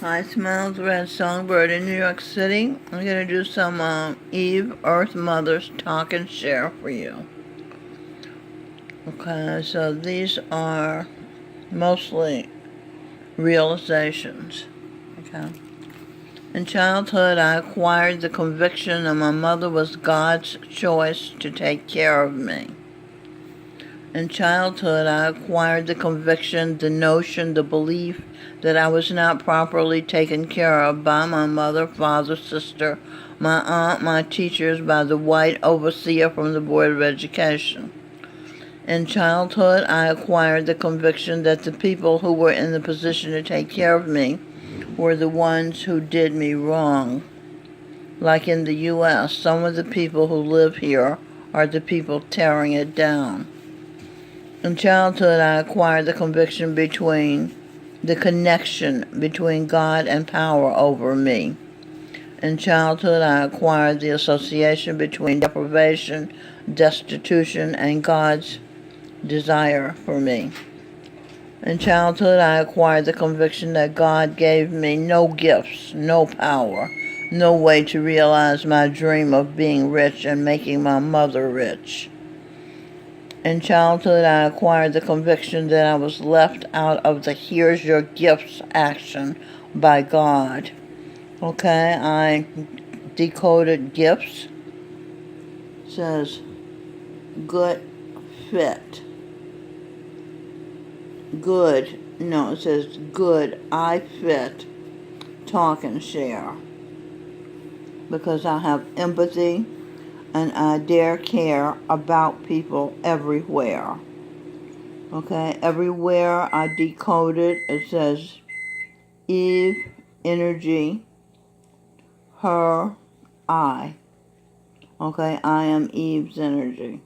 Hi, Smiles Red Songbird in New York City. I'm going to do some Eve, Earth Mother's Talk and Share for you. Okay, so these are mostly realizations. Okay. In childhood, I acquired the conviction that my mother was God's choice to take care of me. In childhood, I acquired the conviction, the notion, the belief that I was not properly taken care of by my mother, father, sister, my aunt, my teachers, by the white overseer from the Board of Education. In childhood, I acquired the conviction that the people who were in the position to take care of me were the ones who did me wrong. Like in the U.S., some of the people who live here are the people tearing it down. In childhood, I acquired the connection between God and power over me. In childhood, I acquired the association between deprivation, destitution, and God's desire for me. In childhood, I acquired the conviction that God gave me no gifts, no power, no way to realize my dream of being rich and making my mother rich. In childhood, I acquired the conviction that I was left out of the Here's Your Gifts action by God. Okay, I decoded gifts. It says, good fit. It says good, I fit, talk and share. Because I have empathy and I dare care about people everywhere. Okay, everywhere I decode it says Eve, energy, her, I. Okay, I am Eve's energy.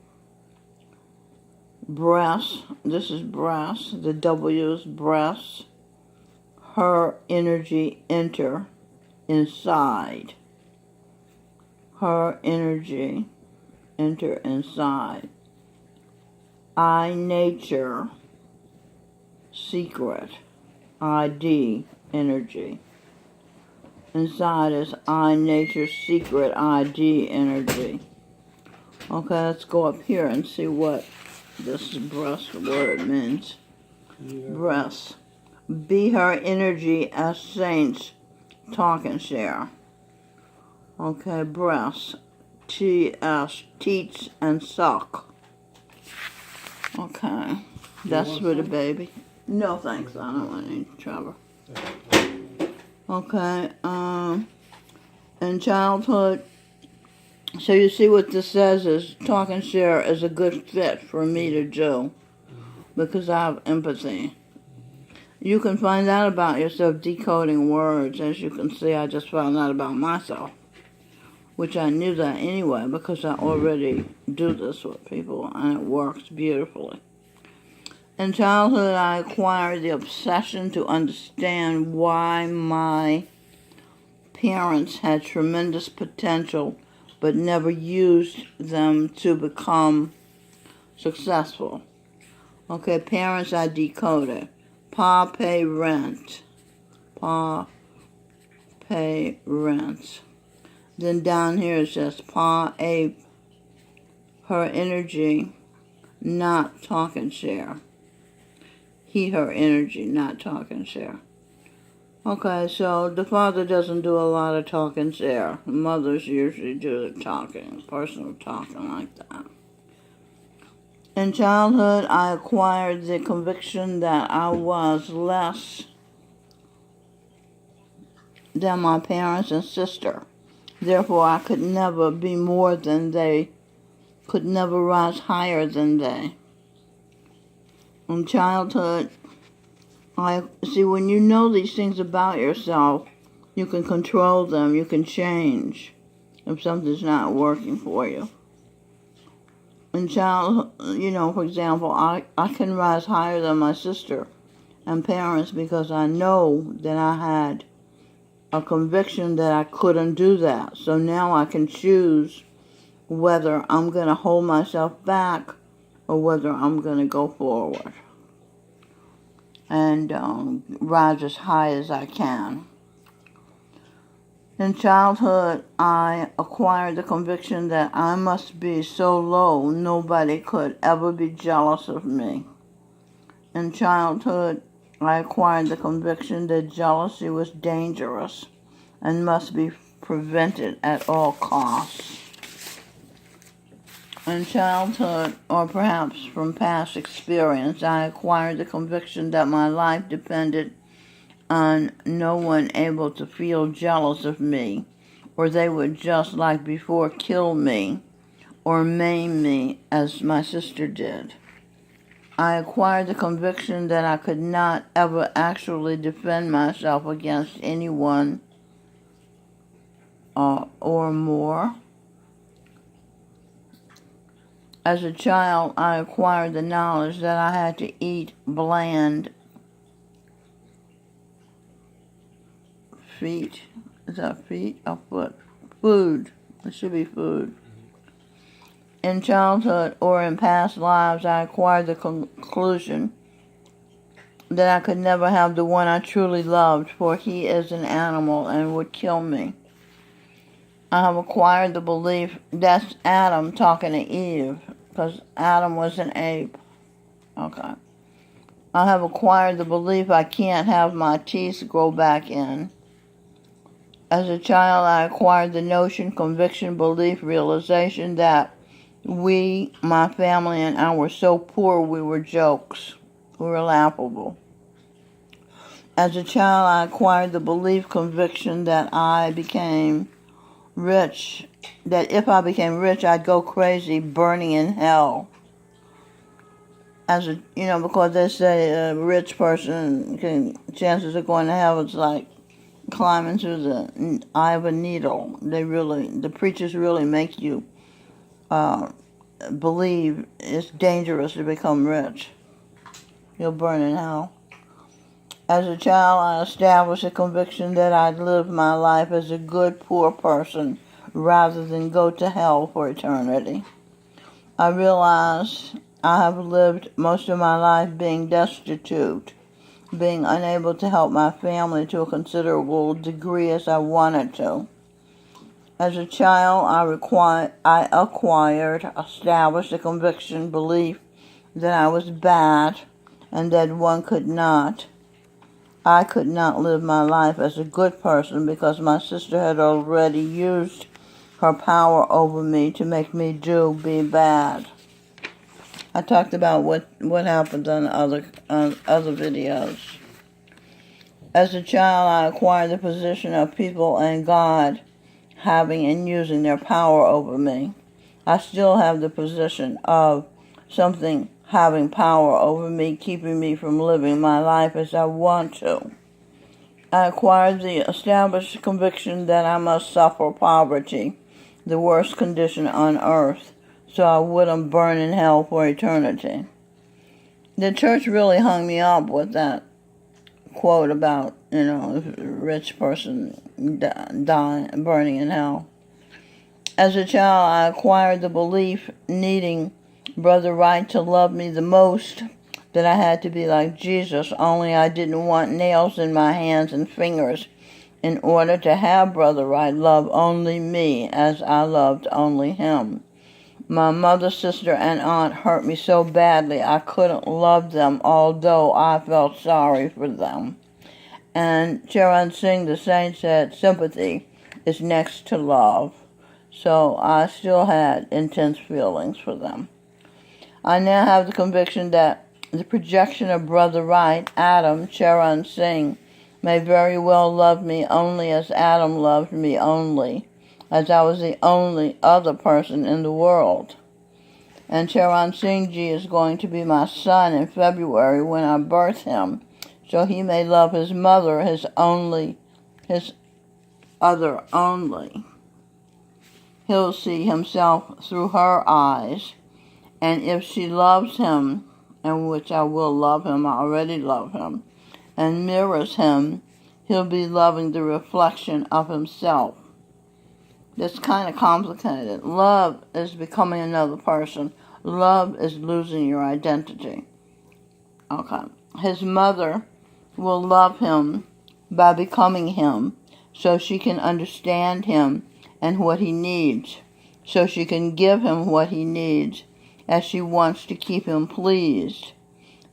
Breast, this is breast, the W is breast. Her energy, enter, inside. Her energy, enter inside. I, nature, secret, ID, energy. Inside is I, nature, secret, ID, energy. Okay, let's go up here and see what this breast word means. Breast. Be her energy as saints, talk and share. Okay, breast. TS, teach and suck. Okay, that's for the baby. No thanks, I don't want any trouble. Okay, in childhood, so you see what this says is talk and share is a good fit for me to do because I have empathy. You can find out about yourself decoding words. As you can see, I just found out about myself, which I knew that anyway because I already do this with people and it works beautifully. In childhood, I acquired the obsession to understand why my parents had tremendous potential but never used them to become successful. Okay, parents I decoded. Pa pay rent. Pa pay rent. Then down here it says Pa ape, her energy, not talk and share. He, her energy, not talk and share. Okay, so the father doesn't do a lot of talk and share. Mothers usually do the talking, personal talking like that. In childhood, I acquired the conviction that I was less than my parents and sister. Therefore, I could never be more than they, could never rise higher than they. In childhood, I see when you know these things about yourself, you can control them, you can change if something's not working for you. In childhood, for example, I can rise higher than my sister and parents because I know that I had a conviction that I couldn't do that. So now I can choose whether I'm going to hold myself back or whether I'm going to go forward and rise as high as I can. In childhood, I acquired the conviction that I must be so low nobody could ever be jealous of me. In childhood, I acquired the conviction that jealousy was dangerous and must be prevented at all costs. In childhood, or perhaps from past experience, I acquired the conviction that my life depended on no one able to feel jealous of me, or they would just like before kill me or maim me as my sister did. I acquired the conviction that I could not ever actually defend myself against anyone or more. As a child, I acquired the knowledge that I had to eat bland feet. Is that feet or foot? Food. It should be food. In childhood or in past lives, I acquired the conclusion that I could never have the one I truly loved, for he is an animal and would kill me. I have acquired the belief, that's Adam talking to Eve, because Adam was an ape. Okay. I have acquired the belief I can't have my teeth grow back in. As a child, I acquired the notion, conviction, belief, realization that we, my family, and I were so poor we were jokes. We were laughable. As a child, I acquired the belief, conviction that I became rich, that if I became rich, I'd go crazy, burning in hell. Because they say a rich person chances of going to hell is like climbing through the eye of a needle. The preachers really make you believe it's dangerous to become rich. You'll burn in hell. As a child, I established a conviction that I'd live my life as a good, poor person rather than go to hell for eternity. I realized I have lived most of my life being destitute, being unable to help my family to a considerable degree as I wanted to. As a child, I established a conviction, belief that I was bad and that I could not live my life as a good person because my sister had already used her power over me to make me be bad. I talked about what happens on other videos. As a child, I acquired the position of people and God having and using their power over me. I still have the position of something having power over me, keeping me from living my life as I want to. I acquired the established conviction that I must suffer poverty, the worst condition on earth, so I wouldn't burn in hell for eternity. The church really hung me up with that quote about, a rich person dying, burning in hell. As a child, I acquired the belief, needing Brother Wright to love me the most, that I had to be like Jesus, only I didn't want nails in my hands and fingers in order to have Brother Wright love only me as I loved only him. My mother, sister, and aunt hurt me so badly I couldn't love them, although I felt sorry for them. And Charan Singh, the saint, said sympathy is next to love. So I still had intense feelings for them. I now have the conviction that the projection of Brother Wright, Adam, Charan Singh, may very well love me only as Adam loved me only, as I was the only other person in the world. And Charan Singh Ji is going to be my son in February when I birth him, so he may love his mother, his other only. He'll see himself through her eyes, and if she loves him, and which I will love him, I already love him, and mirrors him, he'll be loving the reflection of himself. That's kind of complicated. Love is becoming another person. Love is losing your identity. Okay. His mother will love him by becoming him. so she can understand him and what he needs, so she can give him what he needs, as she wants to keep him pleased.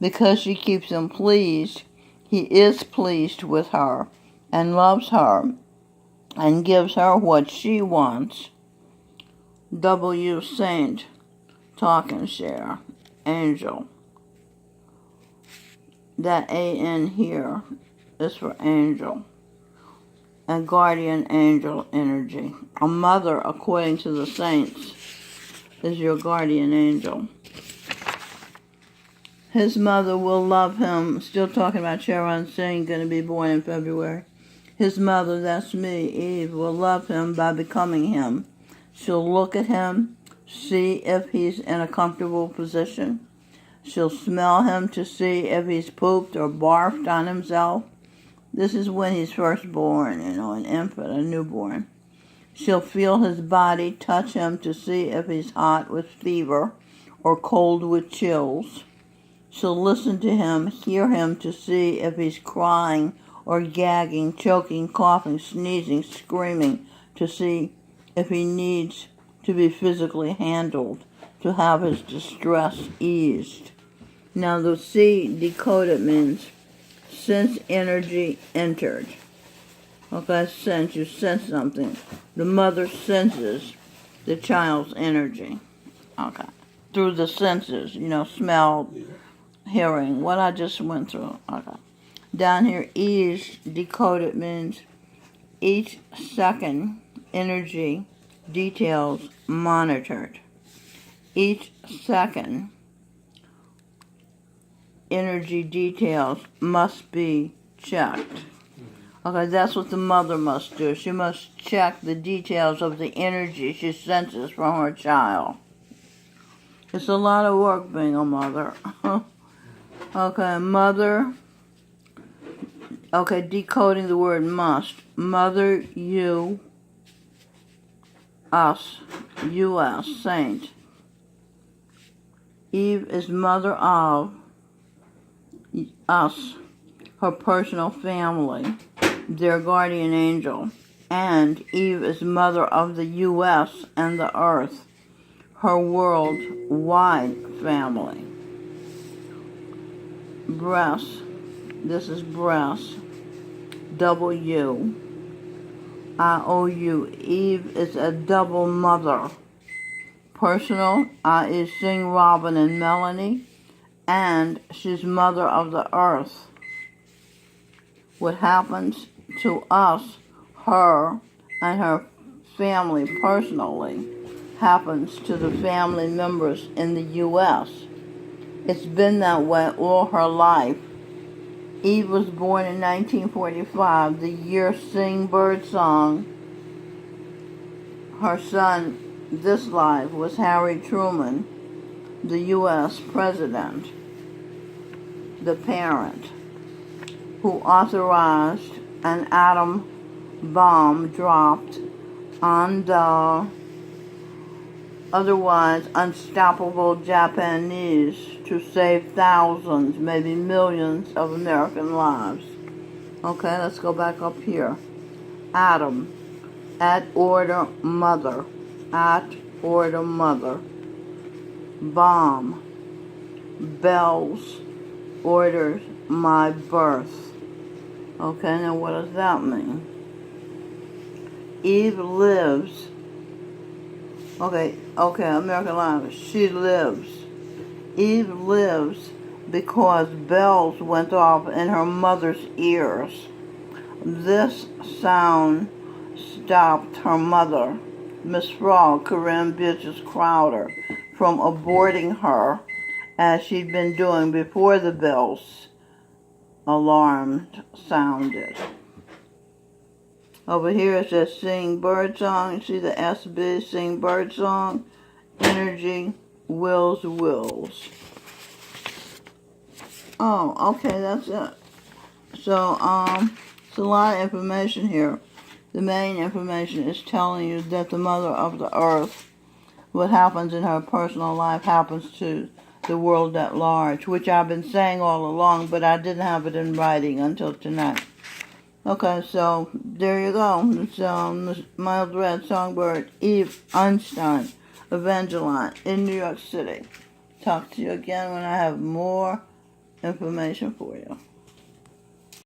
Because she keeps him pleased, he is pleased with her and loves her and gives her what she wants. W. Saint, Talk and Share, Angel. That A-N here is for angel. And guardian angel energy. A mother, according to the saints, is your guardian angel. His mother will love him. Still talking about Charan Singh, going to be born in February. His mother, that's me, Eve, will love him by becoming him. She'll look at him, see if he's in a comfortable position. She'll smell him to see if he's pooped or barfed on himself. This is when he's first born, an infant, a newborn. She'll feel his body, touch him to see if he's hot with fever or cold with chills. She'll listen to him, hear him to see if he's crying or gagging, choking, coughing, sneezing, screaming, to see if he needs to be physically handled, to have his distress eased. Now the C decoded means sense energy entered. Okay, sense, you sense something. The mother senses the child's energy. Okay. Through the senses, smell, hearing, what I just went through. Okay. Down here, E's decoded means each second energy details monitored. Each second energy details must be checked. Okay, that's what the mother must do. She must check the details of the energy she senses from her child. It's a lot of work being a mother. Okay, mother. Okay, decoding the word must. Mother, you, us, U.S., saint. Eve is mother of us, her personal family, their guardian angel, and Eve is mother of the U.S. and the earth, her worldwide family. Breast, this is breast, W, I-O-U. Eve is a double mother. Personal, I.e. Sing, Robin, and Melanie, and she's mother of the earth. What happens to us, her, and her family personally, happens to the family members in the U.S. It's been that way all her life. Eve was born in 1945, the year Sing Birdsong. Her son, this life, was Harry Truman, the U.S. president, the parent, who authorized an atom bomb dropped on the otherwise unstoppable Japanese to save thousands, maybe millions of American lives. Okay, let's go back up here. Atom, at order mother, at order mother. Bomb, bells, orders my birth. Okay, now what does that mean? Eve lives. Okay, American lives. She lives. Eve lives because bells went off in her mother's ears. This sound stopped her mother, Miss Frog, Corinne Beatrice Crowder, from aborting her as she'd been doing before the bells alarm sounded. Over here it says Sing Birdsong. You see the SB, Sing Birdsong. Energy, wills. Oh, okay, that's it. So, it's a lot of information here. The main information is telling you that the mother of the earth, what happens in her personal life happens to the world at large, which I've been saying all along, but I didn't have it in writing until tonight. Okay, so there you go. It's the Mild Red Songbird Eve Einstein, Evangeline in New York City. Talk to you again when I have more information for you.